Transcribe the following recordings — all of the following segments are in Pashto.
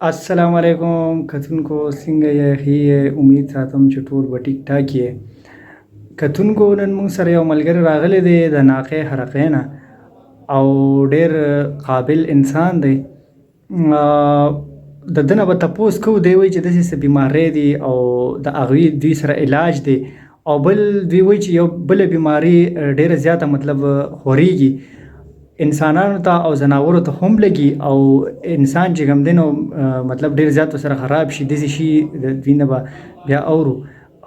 السلام علیکم کتونکو څنګه یې ښه امید ساتم چې ټول به ټیک ټاک یې کتونکو نن موږ سره یو ملګری راغلی دی د ناقې حرقې نه او ډېر قابل انسان دی د ده نه به تپوس کوو دی وایي چې داسې څه بیمارۍ دي او د هغوی دوی سره علاج دی او بل دوی وایي چې یو بله بیماري ډېره زیاته مطلب خورېږي انسانانو ته او ځناورو ته هم لګي او انسان چې کوم دی نو مطلب ډېر زیات ورسره خراب شي داسې شي د دوی نه به بیا اورو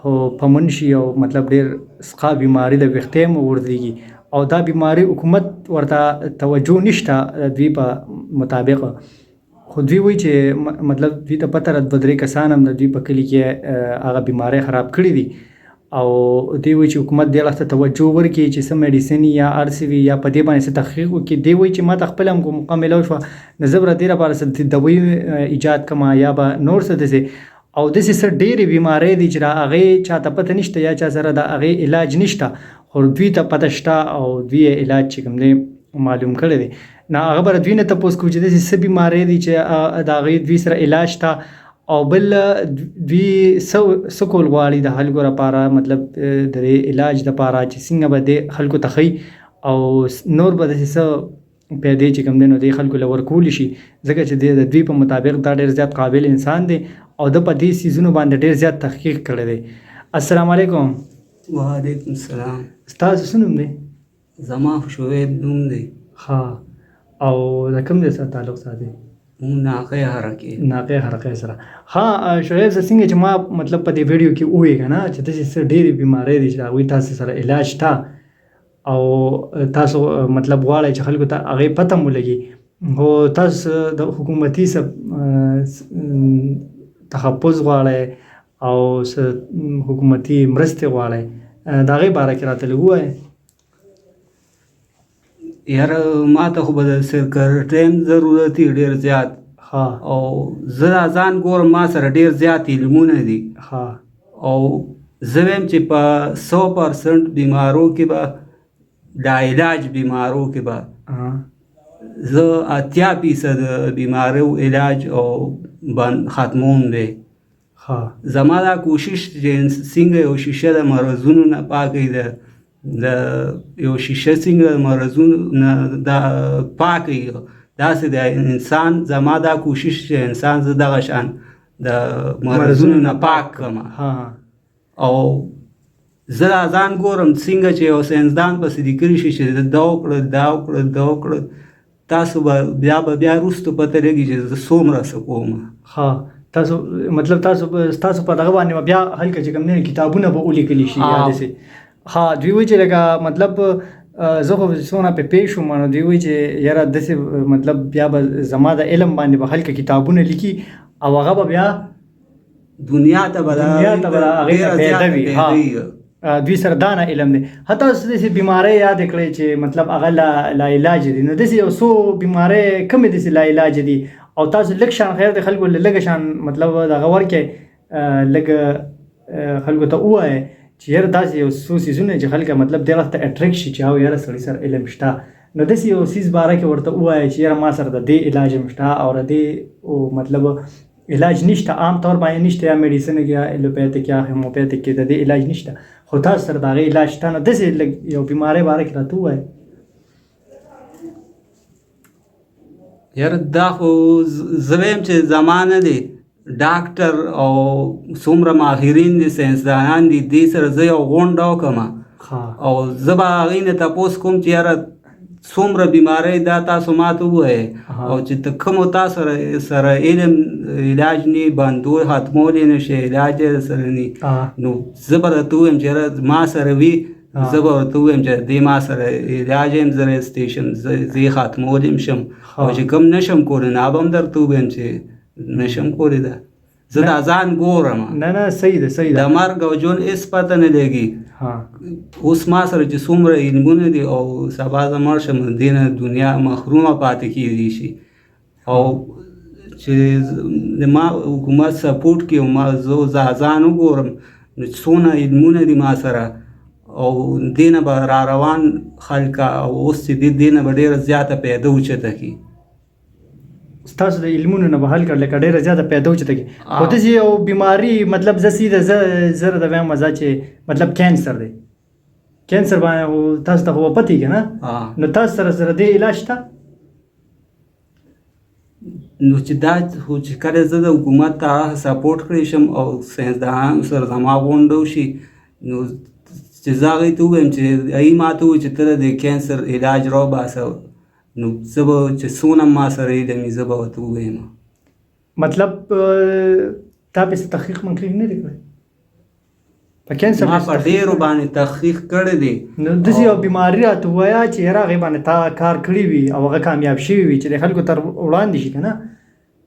او پمن شي او مطلب ډېر سقا بیماري د ویښتې هم وغورځېږي او دا بیماري حکومت ورته توجه نشته د دوی په مطابق خو دوی وایي چې مطلب دوی ته پته ده 2-3 کسان هم د دوی په کلي کې هغه بیمارۍ خراب کړي دي او دوی وایي چې حکومت دې اړخ ته توجه ورکړي چې څه میډیسن یا هر څه وي یا په دې باندې څه تحقیق وکړي دوی وایي چې ما ته خپله هم کوم موقع میلاو شوه نو زه به د دې لپاره څه دوی ایجاد کړم یا به نور څه داسې او داسې څه ډېرې بیمارۍ دي چې د هغې چاته پته نشته یا چا سره د هغې علاج نشته خو دوی ته پته شته او دوی یې علاج چې کوم دی معلوم کړی دی نو هغه به دوی نه تپوس کوو چې داسې څه بیمارۍ دي چې د هغې دوی سره علاج شته او بل دوی څه کول غواړي د خلکو لپاره مطلب د دې علاج لپاره چې څنګه به دې خلکو ته ښیي او نور به داسې څه پیدې چې کوم دی نو دې خلکو له ورکولی شي ځکه چې د دوی په مطابق دا ډېر زیات قابل انسان دی او د په دې څیزونو باندې ډېر زیات تحقیق کړی دی السلام علیکم وعلیکم السلام. ستاسو څه نوم دی زما شعیب نوم دی. ها او د کوم ځای سره تعلق ساتي ناقې حرقې ناقې حرقې سره ها شعیب صاحب څنګه چې ما مطلب په دې ویډیو کې ووایي که نه چې داسې څه ډېرې بیمارۍ دي چې د هغوی تاسو سره علاج شته او تاسو مطلب غواړئ چې خلکو ته هغې پته مو لګي خو تاسو د حکومتي تحفظ غواړئ او حکومتي مرستې غواړئ د هغې باره کې راته لږ ووایئ یاره ما ته خو به د سکرټیم ضرورت وي ډېر زیات او زه دا ځان ګورم ما سره ډېر زیات علمونه دي او زه وایم چې په 100% بیمارو کې به د علاج بیمارو کې به زه 80% بیمارو علاج او ختموم دی زما دا کوشش چې څنګه یو شیشه د مرضونو نه پاکوي د یو شیشه څنګه مرضونو نه دا پاکوي داسې د انسان زما دا کوشش چې انسان زه دغه شان د مرضونو نه پاک کړم او زه دا ځان ګورم څنګه چې یو ساینسدان پسې لیکلي شي چې دا وکړه دا وکړه دا وکړه تاسو به بیا وروسته پته لګي چې زه څومره څه کوم تاسو مطلب تاسو په دغه باندې بیا هلکه چې کوم دی کتابونه به ولیکلی شي یا داسې دوی وایي چې لکه مطلب زه خو څونه پې پوه شوم نو دوی وایي چې یاره داسې مطلب بیا به زما د علم باندې به هلکه کتابونه لیکي او هغه به بیا دنیا ته به هغې پیدا وي دوی سره دا نه علم دی حتی داسې بیمارۍ یادې کړئ چې مطلب هغه لا علاج دي نو داسې یو څو بیمارۍ کومې داسې لا علاج دي او تاسو لږ شان خیر د خلکو لږ شان مطلب دغه ورکړئ لږ خلکو ته ووایئ چې یاره داسې یو څو څیزونه چې خلک مطلب دې وخت ته اټریکټ شي چې او یاره سړي سره علم شته نو داسې یو څیز باره کې ورته ووایئ چې یاره ما سره د دې علاج هم شته او د دې مطلب علاج نشته عام طور باندې نشته یا میډیسن کې یا ایلوپیتھک یا هیموپیتھک کې د دې علاج نشته خو تاسو سره د هغې علاج شته نو داسې یو بیمارۍ باره کې راته ووایئ یاره دا خو زه وایم چې زمانه دی ډاکټر او څومره ماهرین دي ساینسدانان دي دې سره زه یو غونډه وکړم او زه به هغوی نه تپوس کوم چې یاره څومره بیمارۍ دا تاسو ما ته ووایئ او چې کومو تاسو سره علم علاج نه بندول ختمولی نه شي علاج یې سره نه نو زه به درته ووایم چې یاره ما سره وي زه به ورته ووایم چې دې ما سره علاج هم زه رستی شم زه یې ختمولی هم شم او چې کوم نشم کولی نو به هم درته ووایم چې نشم کولی ده زه دا ځان ګورم نه صحیح ده د مرګ او ژوند هېڅ پته نه لګي اوس ما سره چې څومره علمونه دي او سبا زه مړ شم دې نه دنیا محرومه پاتې کېدی شي او چې ما حکومت سپورټ کړي ما زه ځان وګورم نو څونه علمونه دي ما سره او دې نه به را روان خلک او اوس چې دې نه به ډېره زیاته پیدا اوچته کړي ستاسو د علمونو نه به حل کړل لکه ډېره زیاته پیدا وچته کې خو داسې یو بیماري مطلب زه سیده زه د وایم مزه چې مطلب کینسر دی کینسر باندې تاسو ته خو پتی که نه نو تاسو سره دې علاج شته نو چې دا خو چې کله زه د حکومت ته سپورټ کړی شم او ساینسدانانو سره زما غونډه وشي نو چې زه هغوی ته ووایم چې هغوی ما ته ووایي چې ته د کینسر علاج راوباسه نو زه به چې څونه ما سره علم وي زه به ورته ووایم مطلب تا پسې تحقیق منقیق نه دی کړی په کینسر ما په ډېرو باندې تحقیق کړی دی نو داسې یو بیماري راته ووایه چې یاره هغې باندې تا کار کړی وي او هغه کامیاب شوي وي چې د خلکو تر وړاندې شي که نه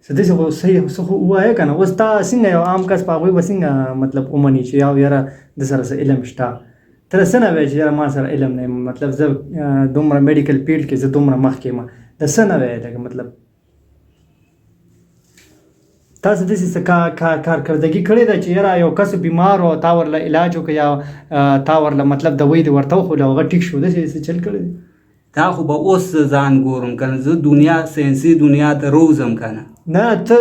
څه داسې خو صحیح څه خو ووایه که نه اوس تا څنګه یو عام کس په هغوی به څنګه مطلب ومني چې یاره د سره څه علم شته ته څه نه وایې چې یاره ما سره علم نه مطلب زه دومره میډیکل فیلډ کې زه دومره مخکې یم د څه نه وایې لکه مطلب تاسو داسې څه کارکردګي کړې ده چې یاره یو کس بیمار و تا ورله علاج وکړه یا تا ورله مطلب دوی دې ورته وښوله هغه ټیک شو داسې څه چل کړی دی دا خو به اوس ځان ګورم که نه زه دنیا ساینسي دنیا ته روزم که نه نه ته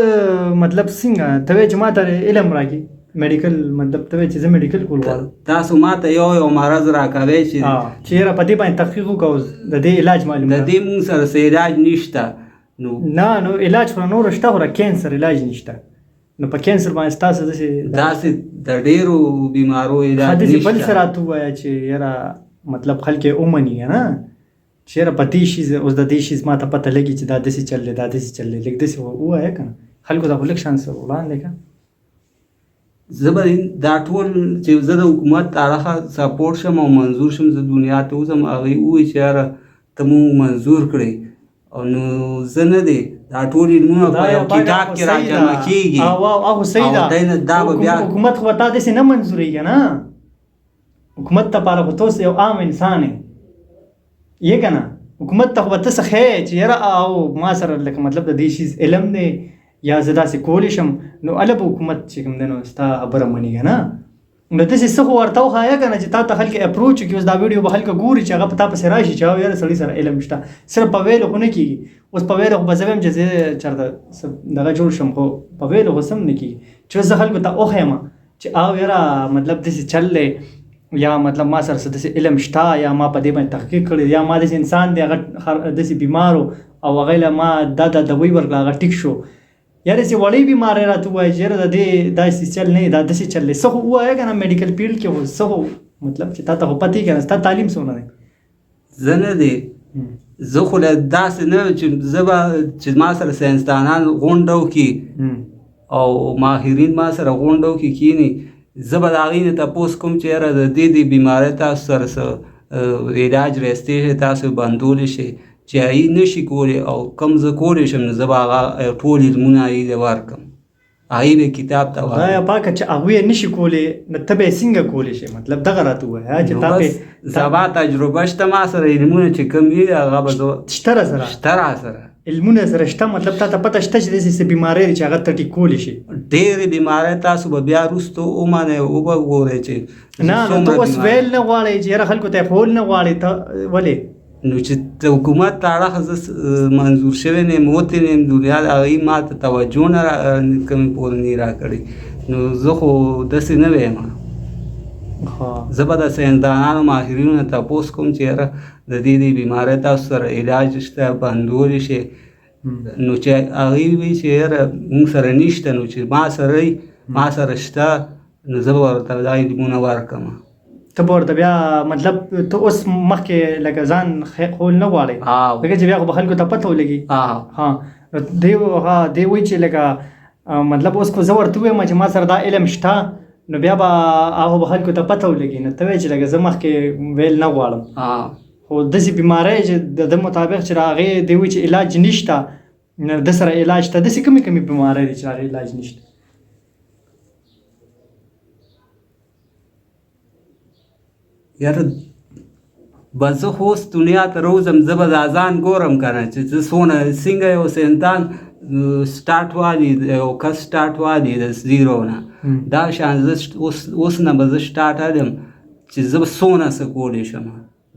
مطلب څنګه ته وایې چې ما ته علم راکړي میډیکل مطلب ته وایې چې زه میډیکل کول غواړم تاسو ما ته یو مرض راکوئ چې یاره په دې باندې تحقیق وکړو د دې علاج معلوم د دې مونږ سره څه علاج نشته نه علاج خو نور شته خو کینسر علاج نشته نو په کینسر باندې ستاسو داسې د ډېرو بیمارو علاج نشته بل څه راته ووایه چې یاره مطلب خلک یې ومني که نه چې یاره په دې شي اوس د دې شي ما ته پته لګي چې دا داسې چل دی دا داسې چل دی لږ داسې ووایه که نه خلکو ته خو لږ شان سره وړاندې که زه به دا ټول چې زه د حکومت طرفه سپورټ شم او منظور شم زه دنیا ته وځم هغوی ووایي چې یاره ته مونږ منظور کړئ او نو زه نه دی دا ټول علمونه په یو کتاب کې راجمع کېږي او صحیح ده حکومت خو تا داسې نه منظورېږي که نه حکومت لپاره خو ته یو عام انسان یې که نه حکومت ته خو به ته څه ښیې چې یاره او ما سره لکه مطلب د دې شي علم دی یا زه داسې کولی شم نو هله به حکومت چې کوم دی نو ستا خبره مني که نه نو داسې څه خو ورته وښایه که نه چې تا ته خلک اپروچ وکړي اوس دا ویډیو به خلک ګوري چې هغه په تا پسې راشي چې یاره سړي سره علم شته صرف په ویلو خو نه کېږي اوس په ویلو خو به زه وایم چې زه چېرته دغه جوړ شم خو په ویلو خو سم نه کېږي چې اوس زه خلکو ته وښیم چې او یاره مطلب داسې چل دی یا مطلب ما سره داسې علم شته یا ما په دې باندې تحقیق کړی یا ما داسې انسان دی هغه داسې بیمار و او هغې له ما دا دوی ورکړه هغه ټیک شو یا داسې وړې بیمارۍ راته ووایي چې یاره د دې داسې چل نه دا داسې چل دی څه خو ووایه که نه میډیکل فیلډ کې خو څه خو مطلب چې تا ته خو پتې که نه ستا تعلیم څونه دی زه نه دی زه خو له داسې نه چې زه به چې ما سره ساینسدانان غونډه وکړي او ماهرین ما سره غونډه وکړي کښېني زه به د هغوی نه تپوس کوم چې یاره د دې بیمارۍ تاسو سره څه علاج راستی شي تاسو بندولی شي چې هغوی نشي کولی او کوم زه کولی شم نو زه به هغه ټول علمونه هغوی ته ورکړم هغوی به کتاب ته خدایه پاکه چې هغوی یې نشي کولی نو ته به یې څنګه کولی شي مطلب دغه راته ووایه چې تا زما تجربه شته ما سره علمونه چې کوم وي هغه به زه شته راسره علمونه سره شته مطلب تا ته پته شته چې داسې څه بیمارۍ دي چې هغه ته ټیک کولی شي ډېرې بیمارۍ تاسو به بیا وروسته ومنئ وبه ګورئ چې نه نو ته اوس ویل نه غواړئ چې یاره خلکو ته یې ښول نه غواړئ ته ولې نو چې د حکومت طرفه زه منظور شوی نه یم وتی نه یم دنیا هغوی ما ته توجه نه کومې پورې نه راکړې نو زه خو داسې نه ویم زه به د ساینسدانانو ماهرینو نه تپوس کوم چې یاره د دې بیمارۍ تاسو سره علاج شته بندولی شي نو چې هغوی وایي چې یاره موږ سره نشته نو چې ما سره شته نو زه به ورته دا علمونه ورکړم ته به ورته بیا مطلب ته اوس مخکې لکه ځان خول نه غواړې ځکه چې بیا خو به خلکو ته پته ولګي دی وایي چې لکه مطلب اوس خو زه ورته ووایم چې ما سره دا علم شته نو بیا به هغه به خلکو ته پته ولګي نو ته وایې چې لکه زه مخکې ویل نه غواړم خو داسې بیماری چې د ده مطابق چې هغې دی وایي چې علاج نشته د سره علاج شته داسې کمې بیماری دي چې هغې علاج نشته یاره به زه خو اوس دنیا ته روزم زه به دا ځان ګورم که نه چې زه څنګه یو انسان سټارټ والي یو کس سټارټ والي د زیرو نه دا شان زه اوس نه به زه سټارټ هلم چې زه به څونه څه کولی شم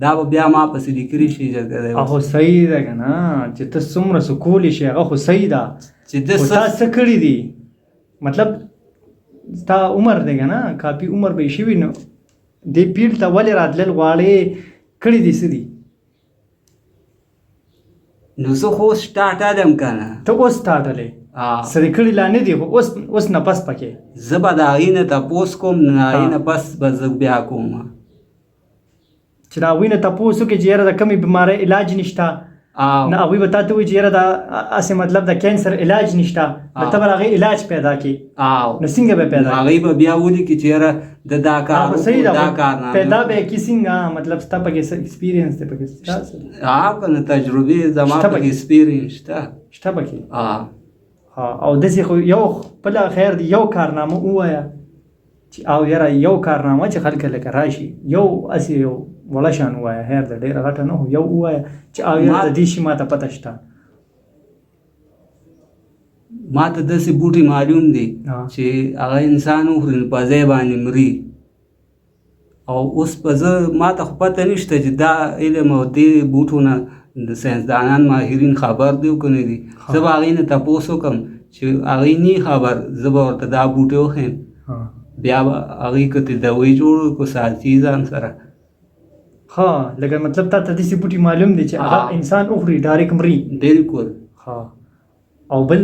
دا به بیا ما پسې لیکلي شي جرګه دی هغه صحیح ده که نه چې ته څومره څه کولی شي هغه خو صحیح ده چې د خو تا څه کړي دي مطلب ستا عمر دی که نه کافي عمر به یې شوي نو دې پیډ ته ولې راتلل غواړې کړي دي څه دي نو زه خو اوس ټاټلم که نه ته اوس ټاټلې څه دې کړي لا نه دي خو اوس نفس پکې زه به د هغې نه تپوس کوم د هغې نه پس به زه بیا کوم چې د هغوی نه تپوس وکړې چې یاره د کمې بیمارۍ علاج نشته نه هغوی به تا ته وایي چې یاره د هسې مطلب د کینسر علاج نشته نو ته به د هغې علاج پیدا کړې نو څنګه به پیدا کړې هغوی به بیا ولیکي چې یاره د دا کار صحیح دا ده کارنامه پیدا به یې کړي څنګه مطلب ستا پکې څه ایکسپیرینس دی پکې که نه تجربې زما شته پکې پکې. ایکسپیرینس شته شته پکې او داسې خو یو خپله خیر دی یو کارنامه ووایه چې او یاره یو کارنامه چې خلک لکه راشي یو هسې یو وړه شان ووایه خیر ده ډېره غټه نه خو یو ووایه چې او یاره د دې شي ماته پته شته ما ته داسې بوټي معلوم دي چې هغه انسان وخوري نو په ځای باندې مري او اوس په زه ما ته خو پته نشته چې دا علم او دې بوټو نه د ساینسدانان ماهرین خبر دی او که نه دي زه به هغې نه تپوس وکړم چې هغې نه خبر زه به ورته دا بوټي وښیم بیا به هغې که ته دوی جوړ کړو ساتي ځان سره ښه لکه مطلب تا ته داسې بوټي معلوم دی چې هغه انسان وخوري ډایرکټ مري بالکل او بل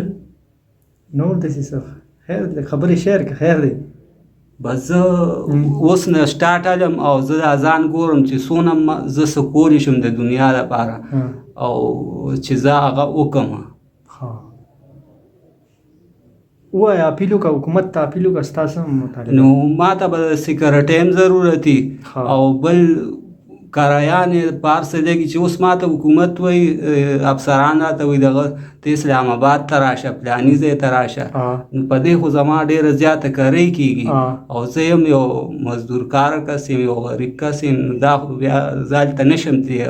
نور داسې څه خیر دی خبرې شیر که خیر دی بس زه اوس نه سټارټ او زه دا ځان ګورم چې څونه زه څه کولی شم د دنیا لپاره او چې زه هغه وکړم ووایه اپیل وکړه حکومت ته اپیل وکړه ستا څه مطالبه نو ما ته به د سکرټۍ هم ضرورتي او بل کرایانې په هر څه لګي چې اوس ما ته حکومت وایي افسران راته وایي دغه ته اسلام آباد ته راشه فلاني ځای ته راشه نو په دې خو زما ډېره زیاته کرۍ کېږي او زه یم یو مزدور کار کس یم یو غریب کس یم نو دا خو بیا زه هلته نشم تللی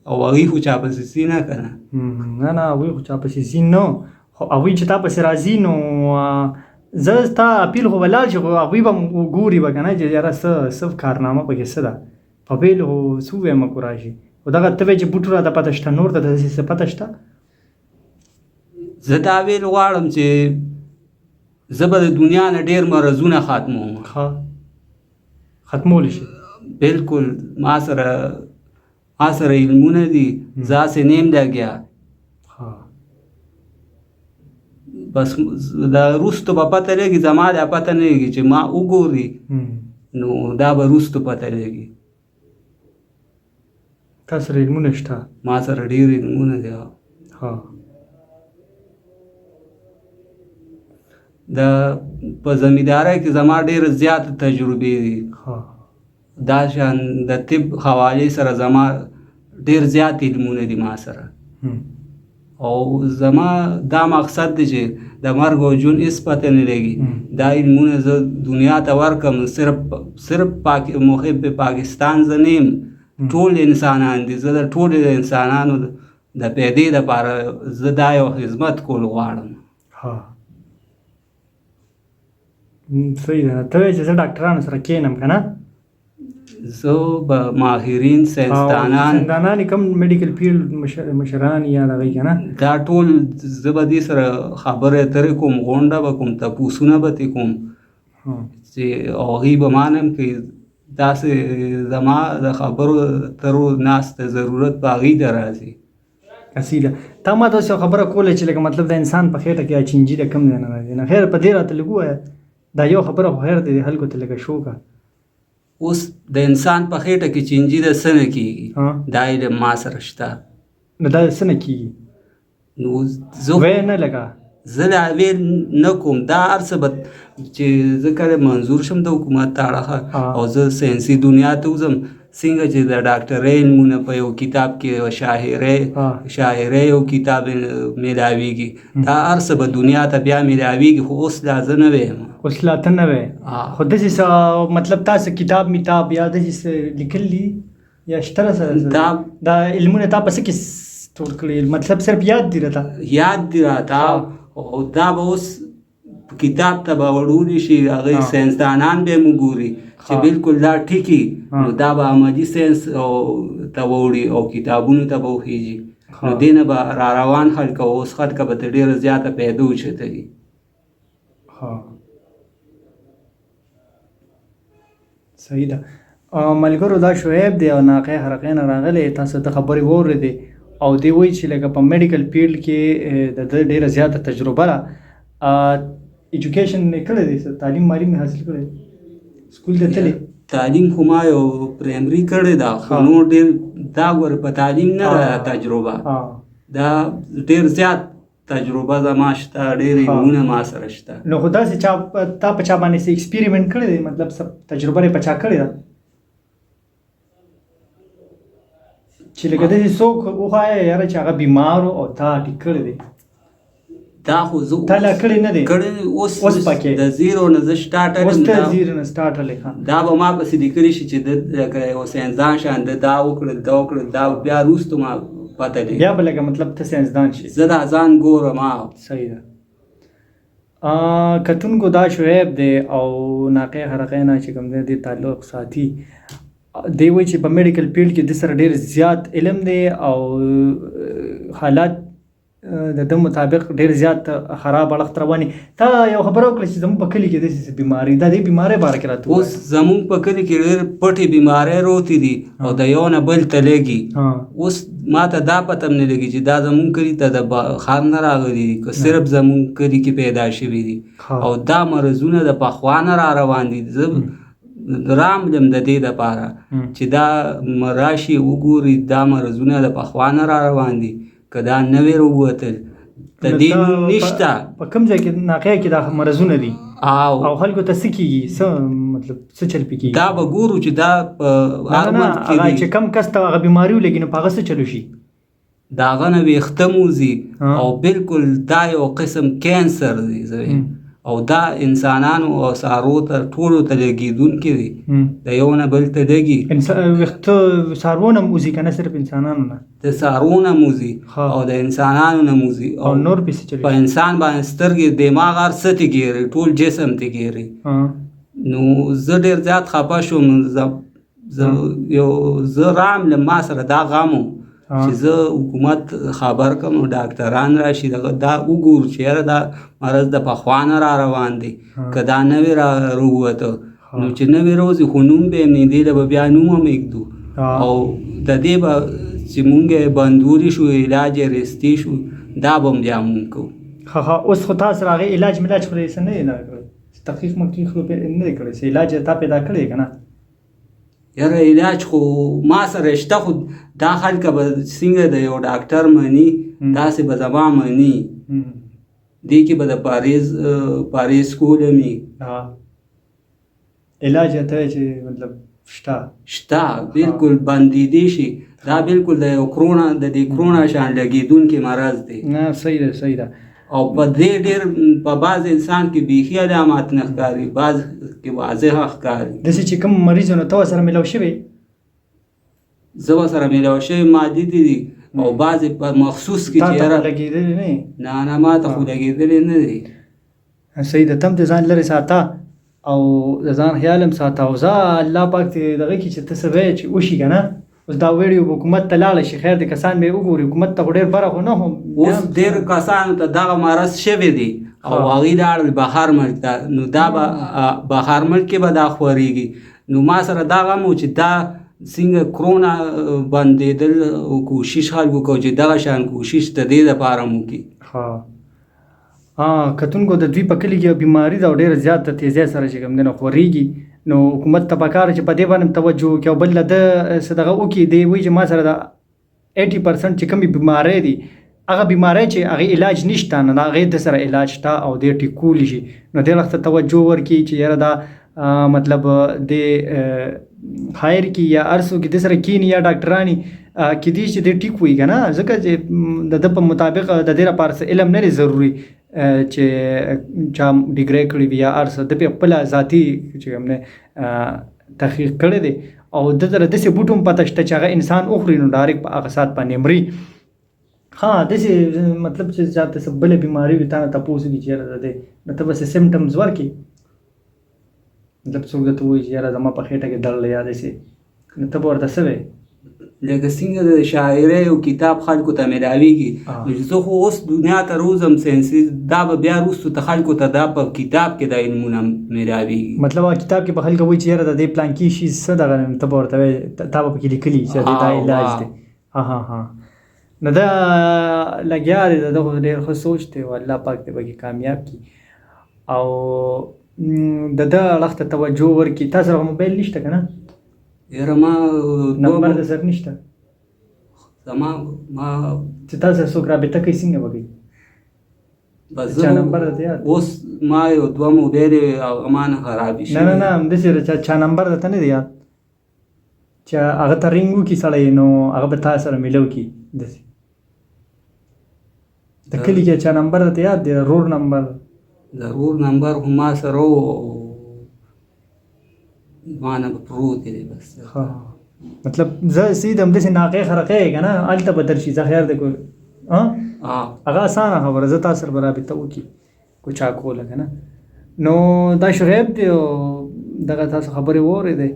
او هغوی خو چا پسې ځي نه که نه نه هغوی خو چا پسې ځي نه خو هغوی چې تا پسې راځي نو زه ستا اپیل خو به لاړ شي خو هغوی به ګوري به که نه چې یاره څه کارنامه پکې څه ده په بیل خو څه ووایم کو راشي خو دغه ته وایې چې بوټو راته پته شته نور ته داسې څه پته شته زه دا ویل غواړم چې زه به د دنیا نه ډېر مرضونه ختموم ختمولی شي بالکل ما سره علمونه دي زه هسې نیم لګیا بس دا وروستو به پته لګي زما دا پته نه لګي چې ما وګوري نو دا به وروستو پته لګي تا سره علمونه شته ما سره ډېر علمونه دي په زمیندارۍ کې زما ډېره زیاته تجربې دي دا شان د طب حوالې سره زما ډېر زیات علمونه دي ما سره او زما دا مقصد دی چې د مرګ او ژوند هېڅ پته نه لګي دا علمونه زه دنیا ته ورکړم صرف محب پاکستان زه نه یم ټول انسانان دي زه د ټولو انسانانو د پیدې دپاره زه دا یو خدمت کول غواړم صحیح ده ته وایې چې زه ډاکټرانو سره کښېنم که نه زه به ماهرین ساینسدانان کوم میډیکل فیلډ مشران یا دغه که نه دا ټول زه به دې سره خبرې اترې کوم غونډه به کوم تپوسونه به ترې کوم چې هغوی به مانم که داسې زما د خبرو اترو ناسته ضرورت په هغوی ته راځي اصیله تا ما ته اوس یو خبره کوله چې لکه مطلب د انسان په خېټه کې چینجي د کوم ځای نه راځي نه خیر په دې راته لږ ووایه دا یو خبره خو خیر دی خلکو ته لکه شو که اوس د انسان په خېټه کې چینجي د څه نه کېږي دا علم ما سره شته نو دا څه نه کېږي نو زه وی نه لګه زه لا ویل نه کوم دا هر څه به چې زه کله منظور شم د حکومت ته اړخه او زه ساینسي دنیا ته وځم څنګه چې د ډاکټرۍ علمونه په یو کتاب کې شاعرۍ یو کتاب میلاویږي دا هر څه به دنیا ته بیا میلاویږي خو اوس لا زه نه ویم اوس لا ته نه وی خو داسې څه مطلب تاسو کتاب میتاب یا داسې څه لیکل دي یا شته سره دا علمونه تا په څه کې ټول کړي مطلب صرف یاد دي راته یاد دي راته او دا به اوس کتاب ته به وړولی شي هغې ساینسدانان به یې وګوري چې بالکل دا ټیکي نو دا به عملي ساینس ته ووړي او کتابونو ته به وخیږي نو دې نه به را روان خلک او اوس خلکه به ته ډېره زیاته پیدا اوچتوي. صحیح ده. ملګرو دا شعیب دی او ناقې حرقې نه راغلی تاسو د خبرې واورېدې او دی وایي چې لکه په میډیکل فیلډ کې د ده ډېره زیاته تجربه ده. ایجوکیشن یې کړی دی تعلیم معلیم یې حاصل کړی سکول ته تللی تعلیم خو ما یو پرایمري کړی ده خو نور ډېر دا ګوره په تعلیم نه ده تجربه دا ډېر زیات تجربه زما شته ډېر علمونه ما سره شته. نو خو داسې تا په چا باندې څه ایکسپیریمنټ کړی دی مطلب تجربه یې په چا کړې ده چې لکه داسې څوک وښایه یاره چې هغه بیمار او تا ټیک کړی دی دا خو زه تا لا کړی نه دی کړی اوس د زیرو نه زه سټارټر اوس ته زیرو نه سټارټر لیکه دا به ما پسې لیکلی شي چې لکه یو ساینسدان شان د دا وکړل دا وکړل دا بیا وروسته ما پته دی بیا به لکه مطلب ته ساینسدان شي زه دا ځان ګورم. صحیح ده. کتونکو دا شعیب دی او ناقې حرقې نه چې کوم دی دې تعلق ساتي دی وایي چې په میډیکل فیلډ کې د سره ډېر زیات علم دی او حالات د ده مطابق ډېر زیات خراب اړخ ته رواني. تا یو خبره وکړه چې زموږ په کلي کې داسې بیماري دا دې بیمارۍ باره کې راته اوس زموږ په کلي کې ډېر پټې بیمارۍ روتې دي او د یو نه بل ته لګي. اوس ما ته دا پته هم نه لګي چې دا زموږ کلي ته د ښار نه راغلي دي که صرف زموږ کلي کې پیدا شوي دي او دا مرضونه د پخوا نه را روان دي. زه راملم د دې دپاره چې دا راشي وګوري دا مرضونه د پخوا نه را روان دي که دا نوې راووتل د دې نشته. په کوم ځای کې ناقیه کې دا مرضونه دي او خلکو ته څه کېږي څه مطلب څه چل پې کېږي دا به ګورو چې دا په هر ملک کې دي چې کم کس ته هغه بیماري ولګي نو په هغه څه چلو شي د هغه نه ویښته موځي او بالکل دا یو قسم کینسر دی او دا انسانانو او څاروو ته ټولو ته لګېدونکي دي د یو نه بل ته لګي ویښته څاروو نه موځي که نه صرف انسانانو نه د څاروو نه موځي او د انسانانو نه موځي او نور پسې چلي په انسان باندې سترګې دماغ هر څه ته ګېري ټول جسم ته ګېري. نو زه ډېر زیات خفه شوم زه راملم ما سره دا غم و چې زه حکومت خبر کړم او ډاکټران راشي دا وګورو چې یاره دا مرض د پخوا نه را روان دی که دا نوې راووته نو چې نوې راوځي خو نوم به یې نه دی به بیا نوم هم ایږدو او د دې به چې مونږ یې بندوري شو علاج یې رستي شو دا به هم بیا مونږ کوو. اوس خو تا سره هغې علاج ملاج خو څه نه دی کړی تحقیق مقیق خو نه دی کړی څه علاج تا پیدا کړی که نه یاره علاج خو ما سره شته خو دا خلکه به څنګه د یو ډاکټر مني داسې به زما مني دې کې به د پاریز کولم علاج ته چې مطلب شته بالکل بندېدی شي دا بالکل د یو کرونا د دې کرونا شان لګېدونکي مرض دی. نه صحیح ده صحیح ده. او په دې ډېر په بعض انسان کې بیخي علامات نه ښکاري بعض کې واضح ښکاري. داسې چې کوم مریضونه ته ورسره میلاو شوي زه ورسره میلاو شوي ما لیدلي دي او بعضې په مخصوص کې چې تا ته لګېدلي نه نه ما ته خو لګېدلي نه دي. صحیح ده. تم د ځان لرې ساته او د ځان خیال هم ساته او زه الله پاک ته دغه کې چې ته څه وایې چې وشي که نه اوس دا ویډیو حکومت ته لاړه شي خیر د کسان به یې وګوري حکومت ته خو ډېر بره خو نه اوس ډېر کسانو ته دغه مرض شوی دی او هغوی لاړل بهر ملک ته نو دا به بهر ملک کې به دا خورېږي نو ما سره دا غم و چې دا څنګه کرونا بندېدل کوشش خلکو کوو چې دغه شان کوشش د دې دپاره مو وکړي. کتونکو د دوی په کلي کې بیماري ده او ډېره زیاته تیزۍ سره چې کوم دی نو خورېږي نو حکومت ته پکار چې په دې باندې توجه وکړي او بل له ده څه دغه وکړي دی وایي چې ما سره د 80% چې کومې بیمارۍ دي هغه بیمارۍ چې هغې علاج نشته نو د هغې د سره علاج شته او دې ټیکولی شي نو دې وخت ته توجه ورکړي چې یاره دا مطلب د خیر کې یا ارسو کې د سره کینی یا ډاکټرانی کېدای شي د ټیک وي که نه ځکه چې د ده په مطابق د دې لپاره علم نه دی ضروري چې چا ډیګرۍ کړي وي یا هر څه ده پې خپله ذاتي چې کوم دی تحقیق کړی دی او ده ته داسې بوټ هم پته شته چې هغه انسان وخوري نو ډایرکټ په هغه سات باندې مري ها داسې مطلب چې چاته څه بله بیماري وي تا نه تپوس وکړي چې یاره د دی نو ته بس سمټمز ورکړي مطلب څوک درته ووایي چې یاره زما په خېټه کې درد دی یا داسې نو ته به ورته څه وایې لکه څنګه د شاعرۍ او کتاب خلکو ته میلاویږي نو چې زه خو اوس دنیا ته روزم ساینسي دا به بیا وروستو ته خلکو ته دا په کتاب کې دا علمونه میلاویږي مطلب هغه کتاب کې به خلک وایي چې یاره د دې پلانکي شي څه دغه ته به ورته وایې تا به پکې لیکلي چې د دا علاج دی ها نو دا لګیا دی د دغه ډېر ښه سوچ دی او الله پاک دې پکې کامیاب کړي او د ده اړخ ته توجه ورکړي تا سره موبایل نشته که نه یاره ما نمبر د سر نشته زما ما چې تا سره څوک رابطه کوي څنګه به کوي چا نمبر درته یاد اوس ما یو دوه موبایل هغه ما نه خرابې شوي نه همداسې چا نمبر درته نه دی یاد چې هغه ته رینګ وکړي سړی نو هغه به تا سره میلو کړي داسې د کلي کې چا نمبر درته یاد دی رور نمبر ضرور نمبر خو ما سره و ما نه پروت دی بس مطلب زه سیدم داسې ناقې خرقې که نه هلته به درشي زه خیر دی هغه اسانه خبره زه تا سره به رابطه وکړي کو چا کوله که نه نو دا شعیب دی او دغه تاسو خبرې واورېدی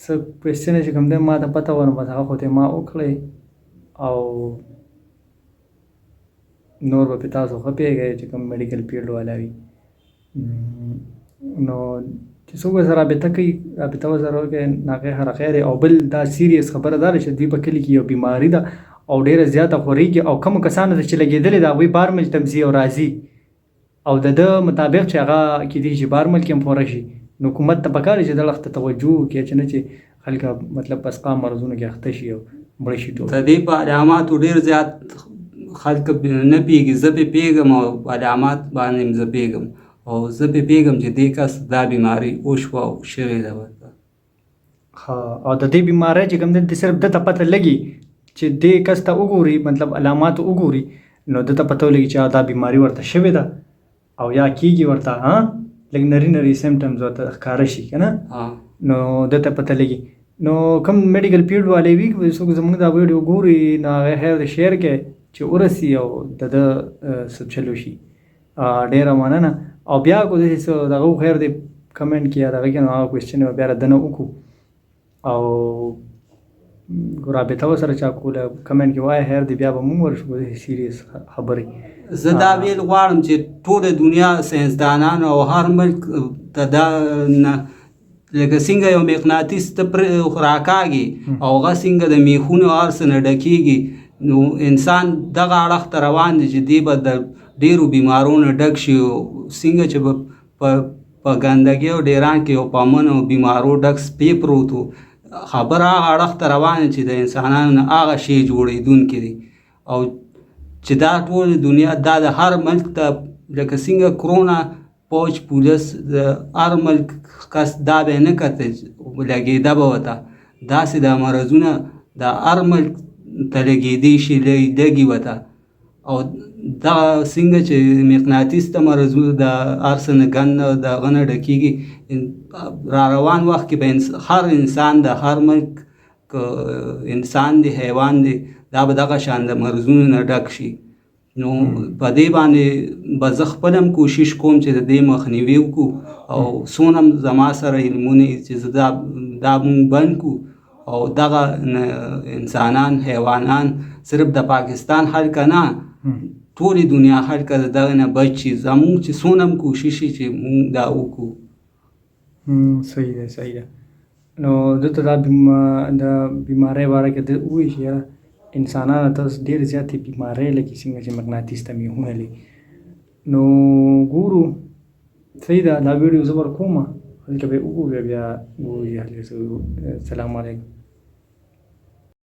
څه کوېسچن چې کوم دی ما ته پته ونه بس هغه خو ته ما وکړی او نور به پې تاسو ښه پوهېږئ چې کوم میډیکل فیلډ والا وي نو چې څوک ورسره رابطه کوي رابطه ورسره وکړئ ناقې حرقې دی او بل دا سیریس خبره دا ده چې دوی په کلي کې یو بیماري ده او ډېره زیاته خورېږي او کومو کسانو ته چې لګېدلې ده هغوی بارمل ته ځي او راځي او د ده مطابق چې هغه کېدای شي بارمل کې هم پوره شي نو حکومت ته پکار چې دغه ته توجه وکړي چې نه چې خلک مطلب په اسقام مرضونو کې اخته شي او مړه شي ټول د دې په علاماتو ډېر زیات خلک نه پوهېږي زه پې پوهېږم او په علامات باندې زه پوهېږم او زه پې پوهېږم چې دې کس دا بیماري وشوه او شوې ده ورته او د دې بیمارۍ چې کوم دی صرف ده ته پته لګي چې دې کس ته وګوري مطلب علامات وګوري نو ده ته پته ولګي چې دا بیماري ورته شوې ده او یا کېږي ورته لږ نري سمټمز ورته ښکاره شي که نه نو ده ته پته لګي نو کوم میډیکل فیلډ والے وي څوک زموږ دا ویډیو ګوري نو هغه خیر شیر کړئ چې ورسي او د ده څه چلو شي ډېره مننه او بیا کو داسې څه دغه خیر دی کمنټ کې یا دغه کې نو هغه کوېسچن به بیا دنه وکړو او رابطه ورسره چا کوله کمنټ کې وایه خیر دی بیا به مونږ ورشو داسې سیریس خبرې زه دا ویل غواړم چې ټوله دنیا ساینسدانان او هر ملک ته دا لکه څنګه یو مقناطیس ته راکاږي او هغه څنګه د میخونو هر څه نه ډکېږي نو انسان دغه اړخ ته روان دی چې دی به د ډېرو بیمارونو ډک شي څنګه چې په ګندګۍ او ډیران کې او په امن او بیمارو ډک سپی پروت و خبره هغه اړخ ته روان چې د انسانانو نه هغه شی جوړېدونکی دی او چې دا ټول دنیا دا د هر ملک ته لکه څنګه کرونا پوج پولیس د هر ملک کس دا به نه کته لګېده به ورته داسې دا مرضونه د هر ملک ته لګېدی شي لګي ورته او دا څنګه چې مقناطیس ته مرضونه د هر څه نه ګند د هغه نه ډکېږي را روان وخت کې به هر انسان د هر ملک انسان دی حیوان دی دا به دغه شان د مرضونو نه ډک شي نو په دې باندې به زه خپل هم کوشش کوم چې د دې مخنیوي وکړو او څونه زما سره علمونه چې زه دا مونږ بند کړو او دغه انسانان حیوانان صرف د پاکستان حلقه نه ټولې دنیا حلقه د دغه نه بچ شي زمونږ چې څونه هم کوشش شي چې مونږ دا وکړو صحیح ده نو دلته دا د بیمارۍ باره کې ووایي چې یاره انسانانو ته ډېرې زیاتې بیمارۍ لکه څنګه چې مقناطیس ته میخونه لري نو ګورو صحیح ده دا ویډیو زه ورکوم هلته به یې وګورو بیا ووایي السلام علیکم